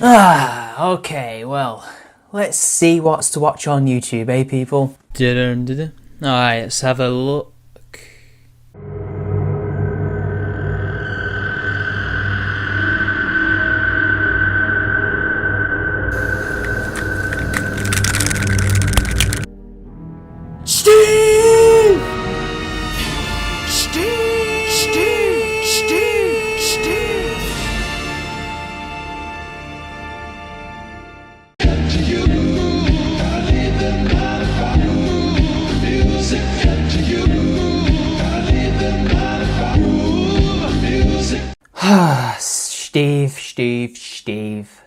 Okay, well, let's see what's to watch on YouTube, eh, people? Alright, let's have a look. Steve! Steve! Steve! Steve! Steve! Steve.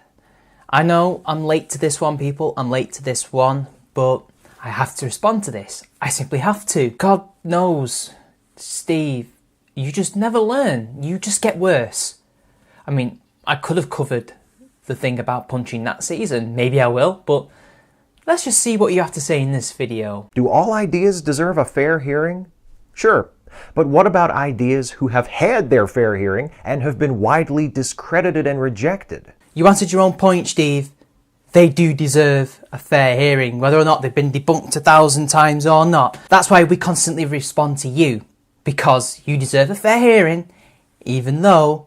I know I'm late to this one, people. I'm late to this one, but I have to respond to this. I simply have to. God knows, Steve, you just never learn. You just get worse. I mean, I could have covered the thing about punching Nazis, and maybe I will, but let's just see what you have to say in this video. Do all ideas deserve a fair hearing? Sure. But what about ideas who have had their fair hearing and have been widely discredited and rejected? You answered your own point, Steve. They do deserve a fair hearing, whether or not they've been debunked 1,000 times or not. That's why we constantly respond to you, because you deserve a fair hearing, even though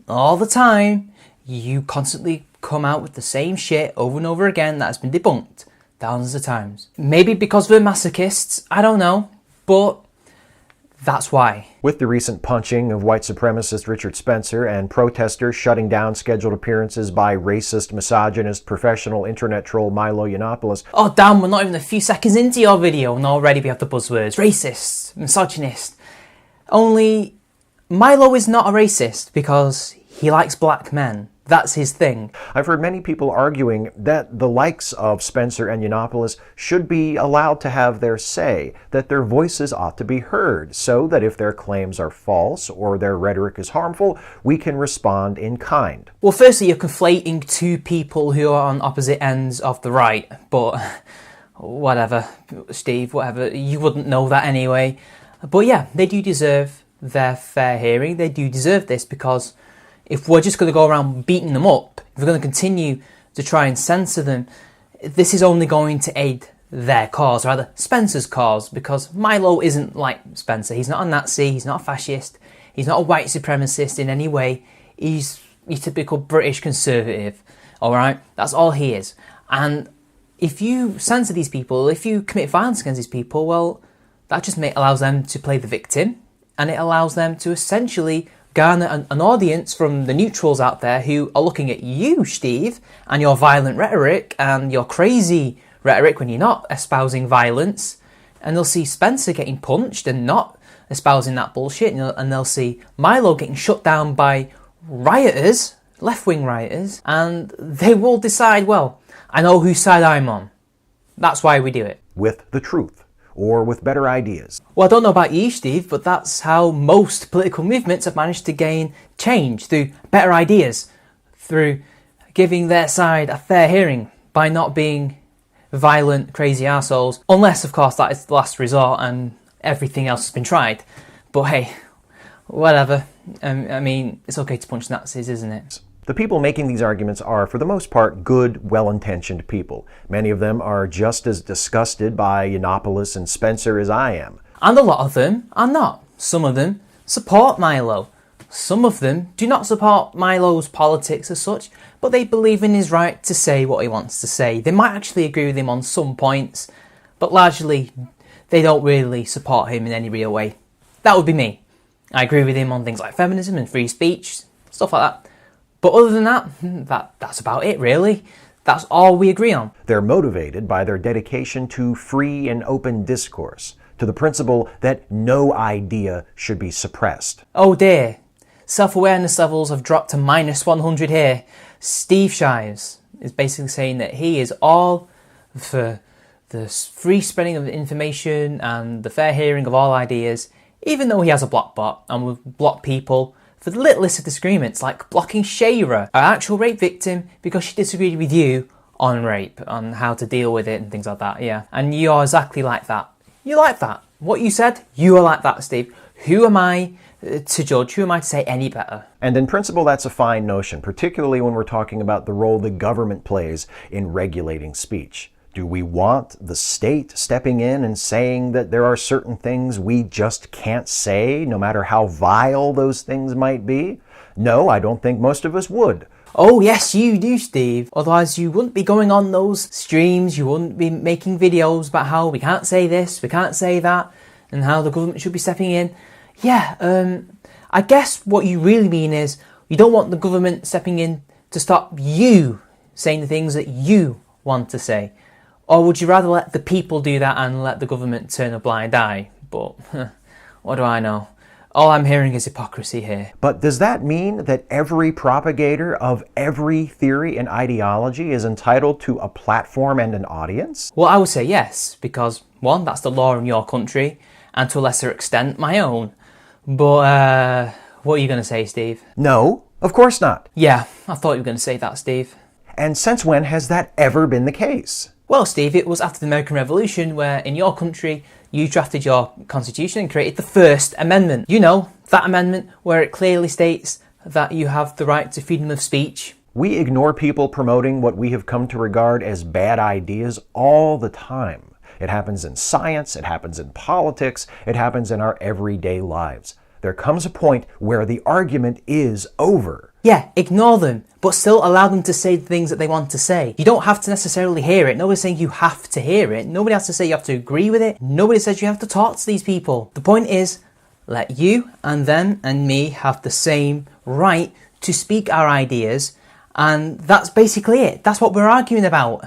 all the time you constantly come out with the same shit over and over again that has been debunked thousands of times. Maybe because we're masochists, I don't know, but that's why. With the recent punching of white supremacist Richard Spencer and protesters shutting down scheduled appearances by racist, misogynist, professional internet troll Milo Yiannopoulos. Oh damn, we're not even a few seconds into your video and already we have the buzzwords racist, misogynist. Only Milo is not a racist because he likes black men. That's his thing. I've heard many people arguing that the likes of Spencer and Yiannopoulos should be allowed to have their say, that their voices ought to be heard, so that if their claims are false or their rhetoric is harmful, we can respond in kind. Well, firstly, you're conflating two people who are on opposite ends of the right, but whatever, Steve, whatever, you wouldn't know that anyway. But yeah, they do deserve their fair hearing. They do deserve this because if we're just going to go around beating them up, if we're going to continue to try and censor them, this is only going to aid their cause, or rather Spencer's cause, because Milo isn't like Spencer. He's not a Nazi, he's not a fascist, he's not a white supremacist in any way. He's your typical British conservative, alright? That's all he is. And if you censor these people, if you commit violence against these people, well, that just allows them to play the victim, and it allows them to essentially garner an audience from the neutrals out there who are looking at you, Steve, and your violent rhetoric and your crazy rhetoric when you're not espousing violence, and they'll see Spencer getting punched and not espousing that bullshit, and they'll see Milo getting shut down by rioters, left-wing rioters, and they will decide, well, I know whose side I'm on. That's why we do it. With the truth. Or with better ideas. Well, I don't know about you, Steve, but that's how most political movements have managed to gain change, through better ideas, through giving their side a fair hearing, by not being violent, crazy arseholes, unless, of course, that is the last resort and everything else has been tried. But hey, whatever. I mean, it's okay to punch Nazis, isn't it? The people making these arguments are, for the most part, good, well-intentioned people. Many of them are just as disgusted by Yiannopoulos and Spencer as I am. And a lot of them are not. Some of them support Milo. Some of them do not support Milo's politics as such, but they believe in his right to say what he wants to say. They might actually agree with him on some points, but largely they don't really support him in any real way. That would be me. I agree with him on things like feminism and free speech, stuff like that. But other than that, that's about it, really. That's all we agree on. They're motivated by their dedication to free and open discourse, to the principle that no idea should be suppressed. Oh dear. Self-awareness levels have dropped to -100 here. Steve Shives is basically saying that he is all for the free spreading of information and the fair hearing of all ideas, even though he has a block bot and will block people for the littlest of disagreements, like blocking Shayra, an actual rape victim, because she disagreed with you on rape, on how to deal with it and things like that, yeah. And you're exactly like that. You like that. What you said, you are like that, Steve. Who am I to judge? Who am I to say any better? And in principle, that's a fine notion, particularly when we're talking about the role the government plays in regulating speech. Do we want the state stepping in and saying that there are certain things we just can't say, no matter how vile those things might be? No, I don't think most of us would. Oh yes, you do, Steve. Otherwise you wouldn't be going on those streams, you wouldn't be making videos about how we can't say this, we can't say that, and how the government should be stepping in. Yeah, I guess what you really mean is you don't want the government stepping in to stop you saying the things that you want to say. Or would you rather let the people do that and let the government turn a blind eye? But what do I know? All I'm hearing is hypocrisy here. But does that mean that every propagator of every theory and ideology is entitled to a platform and an audience? Well, I would say yes, because one, that's the law in your country, and to a lesser extent, my own. But, what are you going to say, Steve? No, of course not. Yeah, I thought you were going to say that, Steve. And since when has that ever been the case? Well, Steve, it was after the American Revolution where in your country you drafted your constitution and created the First Amendment. You know, that amendment where it clearly states that you have the right to freedom of speech. We ignore people promoting what we have come to regard as bad ideas all the time. It happens in science, it happens in politics, it happens in our everyday lives. There comes a point where the argument is over. Yeah, ignore them, but still allow them to say the things that they want to say. You don't have to necessarily hear it. Nobody's saying you have to hear it. Nobody has to say you have to agree with it. Nobody says you have to talk to these people. The point is, let you and them and me have the same right to speak our ideas, and that's basically it. That's what we're arguing about.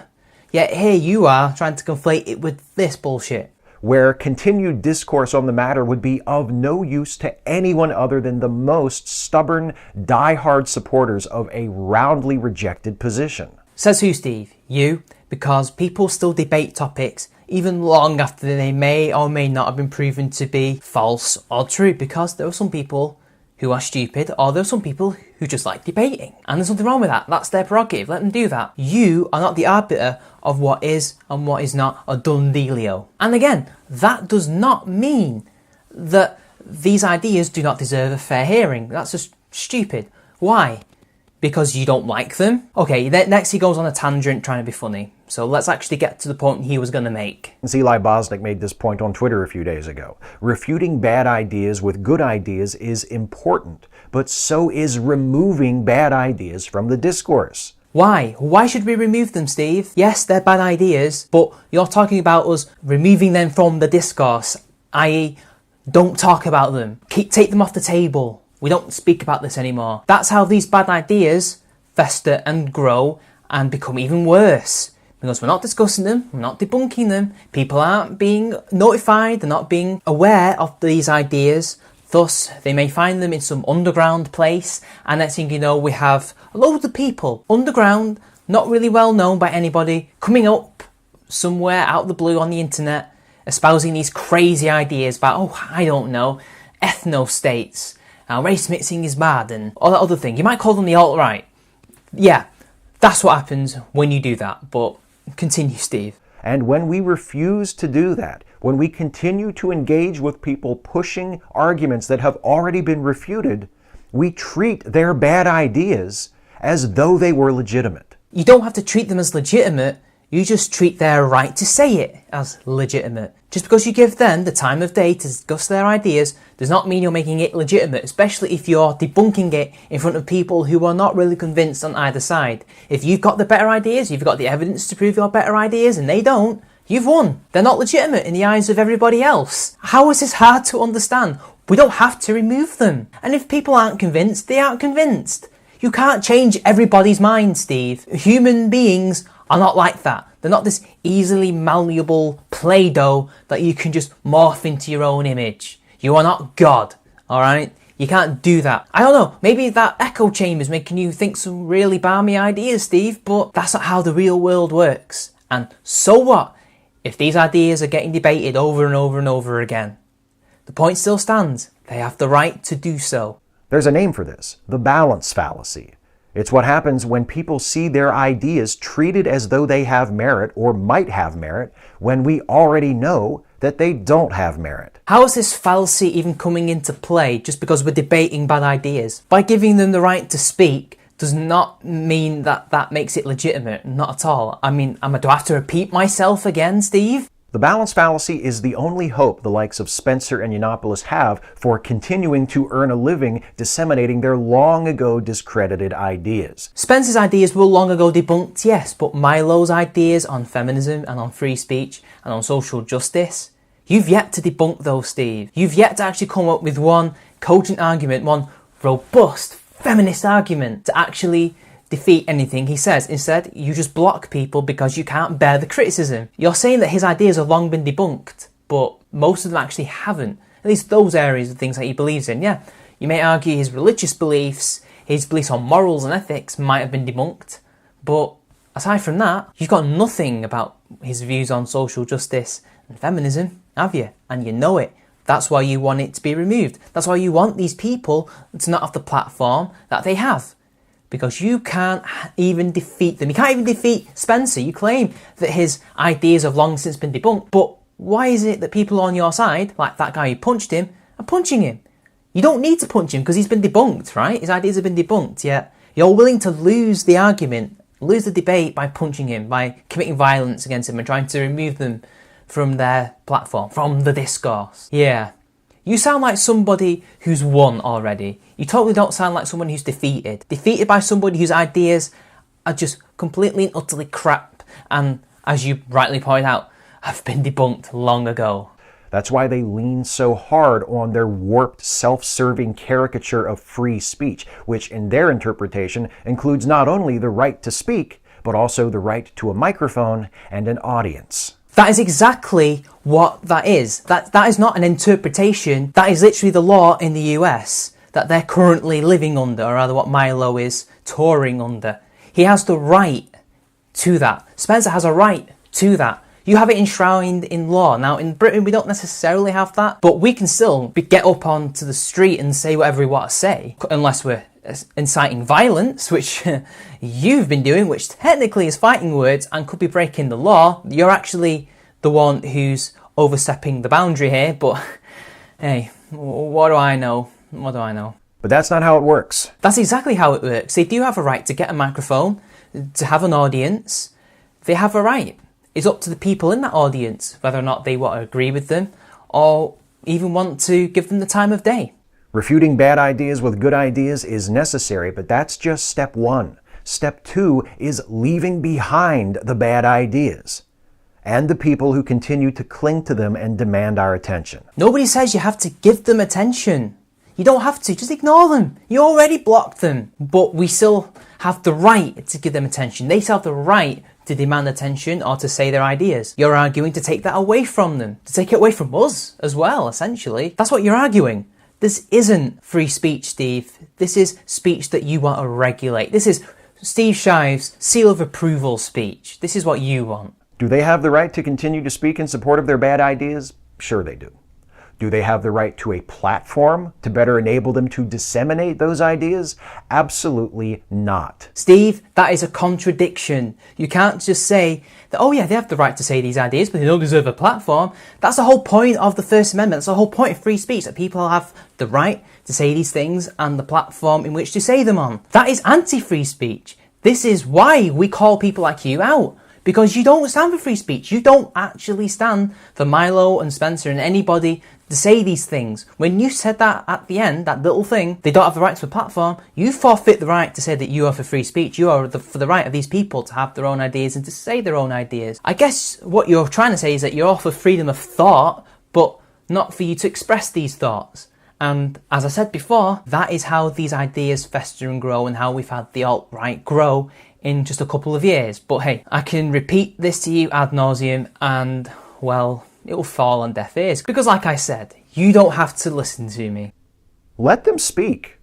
Yet here you are trying to conflate it with this bullshit. Where continued discourse on the matter would be of no use to anyone other than the most stubborn, die-hard supporters of a roundly rejected position. Says who, Steve? You? Because people still debate topics even long after they may or may not have been proven to be false or true, because there are some people who are stupid, or there are some people who just like debating. And there's nothing wrong with that. That's their prerogative. Let them do that. You are not the arbiter of what is and what is not a done dealio. And again, that does not mean that these ideas do not deserve a fair hearing. That's just stupid. Why? Because you don't like them? Okay, next he goes on a tangent trying to be funny. So let's actually get to the point he was going to make. Eli Bosnick made this point on Twitter a few days ago. Refuting bad ideas with good ideas is important, but so is removing bad ideas from the discourse. Why? Why should we remove them, Steve? Yes, they're bad ideas, but you're talking about us removing them from the discourse, i.e., don't talk about them. Take them off the table. We don't speak about this anymore. That's how these bad ideas fester and grow and become even worse. Because we're not discussing them, we're not debunking them, people aren't being notified, they're not being aware of these ideas. Thus, they may find them in some underground place, and next thing you know, we have loads of people underground, not really well known by anybody, coming up somewhere out of the blue on the internet, espousing these crazy ideas about, oh, I don't know, ethno-states, race mixing is bad, and all that other thing. You might call them the alt-right. Yeah, that's what happens when you do that, but continue, Steve. And when we refuse to do that, when we continue to engage with people pushing arguments that have already been refuted, we treat their bad ideas as though they were legitimate. You don't have to treat them as legitimate, you just treat their right to say it as legitimate. Just because you give them the time of day to discuss their ideas does not mean you're making it legitimate, especially if you're debunking it in front of people who are not really convinced on either side. If you've got the better ideas, you've got the evidence to prove your better ideas, and they don't, you've won. They're not legitimate in the eyes of everybody else. How is this hard to understand? We don't have to remove them. And if people aren't convinced, they aren't convinced. You can't change everybody's mind, Steve. Human beings are not like that. They're not this easily malleable Play-Doh that you can just morph into your own image. You are not God, alright? You can't do that. I don't know, maybe that echo chamber is making you think some really balmy ideas, Steve, but that's not how the real world works. And so what if these ideas are getting debated over and over and over again? The point still stands. They have the right to do so. There's a name for this, the balance fallacy. It's what happens when people see their ideas treated as though they have merit or might have merit, when we already know that they don't have merit. How is this fallacy even coming into play just because we're debating bad ideas? By giving them the right to speak does not mean that that makes it legitimate, not at all. I mean, do I have to repeat myself again, Steve? The balance fallacy is the only hope the likes of Spencer and Yiannopoulos have for continuing to earn a living disseminating their long ago discredited ideas. Spencer's ideas were long ago debunked, yes, but Milo's ideas on feminism and on free speech and on social justice, you've yet to debunk those, Steve. You've yet to actually come up with one cogent argument, one robust feminist argument to actually defeat anything he says. Instead, you just block people because you can't bear the criticism. You're saying that his ideas have long been debunked, but most of them actually haven't. At least those areas of things that he believes in. Yeah, you may argue his religious beliefs, his beliefs on morals and ethics might have been debunked, but aside from that, you've got nothing about his views on social justice and feminism, have you? And you know it. That's why you want it to be removed. That's why you want these people to not have the platform that they have. Because you can't even defeat them. You can't even defeat Spencer. You claim that his ideas have long since been debunked, but why is it that people on your side, like that guy who punched him, are punching him? You don't need to punch him because he's been debunked, right? His ideas have been debunked, yet you're willing to lose the argument, lose the debate by punching him, by committing violence against him and trying to remove them from their platform, from the discourse. Yeah. You sound like somebody who's won already. You totally don't sound like someone who's defeated. Defeated by somebody whose ideas are just completely and utterly crap and, as you rightly point out, have been debunked long ago. That's why they lean so hard on their warped, self-serving caricature of free speech, which in their interpretation includes not only the right to speak, but also the right to a microphone and an audience. That is exactly what that is. That is not an interpretation. That is literally the law in the US that they're currently living under, or rather what Milo is touring under. He has the right to that. Spencer has a right to that. You have it enshrined in law. Now, in Britain, we don't necessarily have that, but we can still get up onto the street and say whatever we want to say, unless we're inciting violence, which you've been doing, which technically is fighting words and could be breaking the law. You're actually the one who's overstepping the boundary here, but hey, what do I know? What do I know? But that's not how it works. That's exactly how it works. They do have a right to get a microphone, to have an audience. They have a right. It's up to the people in that audience whether or not they want to agree with them or even want to give them the time of day. Refuting bad ideas with good ideas is necessary, but that's just step one. Step two is leaving behind the bad ideas and the people who continue to cling to them and demand our attention. Nobody says you have to give them attention. You don't have to, just ignore them. You already blocked them. But we still have the right to give them attention. They still have the right to demand attention or to say their ideas. You're arguing to take that away from them, to take it away from us as well, essentially. That's what you're arguing. This isn't free speech, Steve. This is speech that you want to regulate. This is Steve Shives' seal of approval speech. This is what you want. Do they have the right to continue to speak in support of their bad ideas? Sure they do. Do they have the right to a platform to better enable them to disseminate those ideas? Absolutely not. Steve, that is a contradiction. You can't just say that, oh yeah, they have the right to say these ideas, but they don't deserve a platform. That's the whole point of the First Amendment. That's the whole point of free speech, that people have the right to say these things and the platform in which to say them on. That is anti-free speech. This is why we call people like you out. Because you don't stand for free speech. You don't actually stand for Milo and Spencer and anybody to say these things. When you said that at the end, that little thing, they don't have the right to a platform, you forfeit the right to say that you are for free speech. You are for the right of these people to have their own ideas and to say their own ideas. I guess what you're trying to say is that you're all for freedom of thought, but not for you to express these thoughts. And as I said before, that is how these ideas fester and grow and how we've had the alt-right grow in just a couple of years. But hey, I can repeat this to you ad nauseum and, well, it will fall on deaf ears. Because like I said, you don't have to listen to me. Let them speak,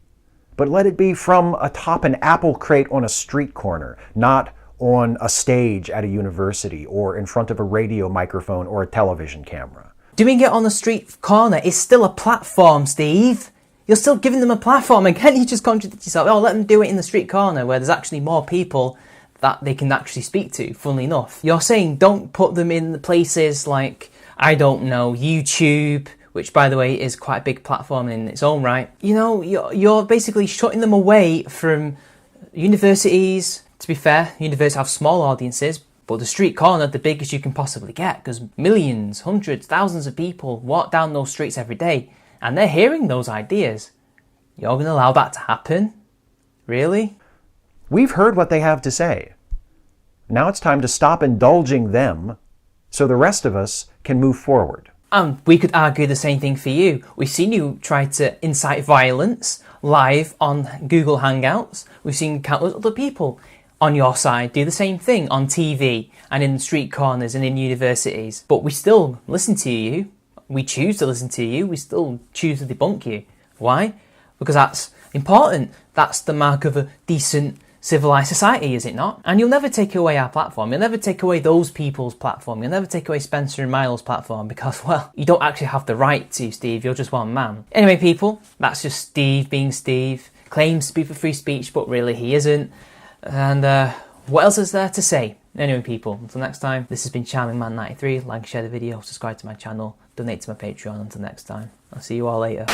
but let it be from atop an apple crate on a street corner, not on a stage at a university or in front of a radio microphone or a television camera. Doing it on the street corner is still a platform, Steve. You're still giving them a platform. Again, you just contradict yourself. Oh, let them do it in the street corner where there's actually more people that they can actually speak to, funnily enough. You're saying don't put them in the places like, I don't know, YouTube, which by the way is quite a big platform in its own right. You know, you're basically shutting them away from universities. To be fair, universities have small audiences, but the street corner, the biggest you can possibly get, because millions, hundreds, thousands of people walk down those streets every day, and they're hearing those ideas. You're going to allow that to happen? Really? We've heard what they have to say. Now it's time to stop indulging them so the rest of us can move forward. And we could argue the same thing for you. We've seen you try to incite violence live on Google Hangouts. We've seen countless other people on your side do the same thing on TV and in street corners and in universities. But we still listen to you. We choose to listen to you. We still choose to debunk you. Why? Because that's important. That's the mark of a decent, civilised society, is it not? And you'll never take away our platform. You'll never take away those people's platform. You'll never take away Spencer and Miles' platform because, well, you don't actually have the right to, Steve. You're just one man. Anyway, people, that's just Steve being Steve. Claims to be for free speech, but really he isn't. And what else is there to say? Anyway, people, until next time, this has been Charming Man 93. Like, share the video, subscribe to my channel, donate to my Patreon. Until next time, I'll see you all later.